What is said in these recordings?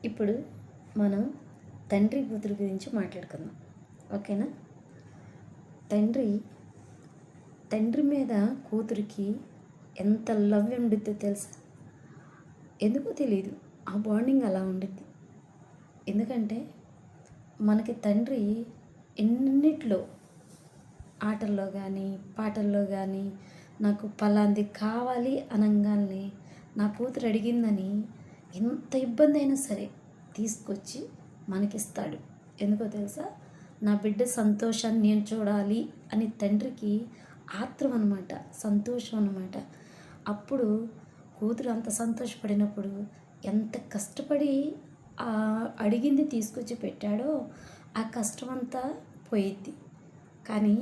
ఇప్పుడు మనం తండ్రి కూతురు గురించి మాట్లాడుకుందాం. ఓకేనా? తండ్రి తండ్రి మీద కూతురికి ఎంత లవ్ ఉండిద్దో తెలుసా? ఎందుకో తెలియదు, ఆ బాండింగ్ అలా ఉండిద్ది. ఎందుకంటే మనకి తండ్రి ఎన్నిట్లో ఆటల్లో కానీ పాటల్లో కానీ నాకు పలాంది కావాలి అనగానే నా కూతురు అడిగిందని ఎంత ఇబ్బంది అయినా సరే తీసుకొచ్చి మనకిస్తాడు. ఎందుకో తెలుసా? నా బిడ్డ సంతోషాన్ని నేను చూడాలి అని తండ్రికి ఆత్రం అనమాట, సంతోషం అనమాట. అప్పుడు కూతురు అంత సంతోషపడినప్పుడు ఎంత కష్టపడి అడిగింది తీసుకొచ్చి పెట్టాడో ఆ కష్టమంతా పోయిద్ది. కానీ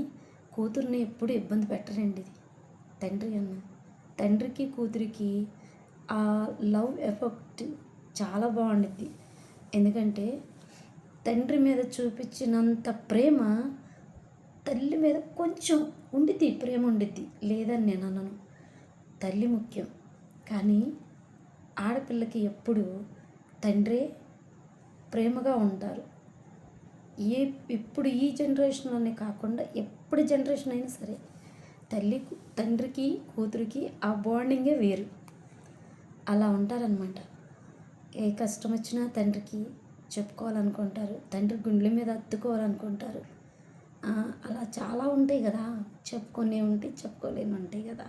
కూతుర్ని ఎప్పుడు ఇబ్బంది పెట్టరండి తండ్రి అన్న. తండ్రికి కూతురికి ఆ లవ్ ఎఫెక్ట్ చాలా బాగుండిద్ది. ఎందుకంటే తండ్రి మీద చూపించినంత ప్రేమ తల్లి మీద కొంచెం ఉండిద్ది, ప్రేమ ఉండిద్ది, లేదని నేను అనను. తల్లి ముఖ్యం, కానీ ఆడపిల్లకి ఎప్పుడు తండ్రే ప్రేమగా ఉంటారు. ఇప్పుడు ఈ జనరేషన్లోనే కాకుండా ఎప్పుడు జనరేషన్ అయినా సరే తండ్రికి కూతురికి ఆ బాండింగే వేరు. అలా ఉంటారనమాట. ఏ కష్టం వచ్చినా తండ్రికి చెప్పుకోవాలనుకుంటారు, తండ్రి గుండెల మీద హత్తుకోవాలనుకుంటారు. అలా చాలా ఉంటాయి కదా, చెప్పుకొని ఉంటాయి, చెప్పుకోలేని ఉంటాయి కదా.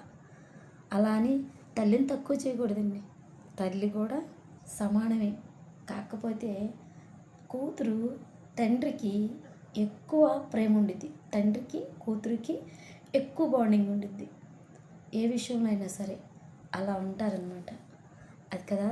అలా అని తల్లిని తక్కువ చేయకూడదండి. తల్లి కూడా సమానమే. కాకపోతే కూతురు తండ్రికి ఎక్కువ ప్రేమ ఉండిద్ది, తండ్రికి కూతురికి ఎక్కువ బాండింగ్ ఉండిద్ది. ఏ విషయంలో అయినా సరే అలా ఉంటారనమాట. అది కదా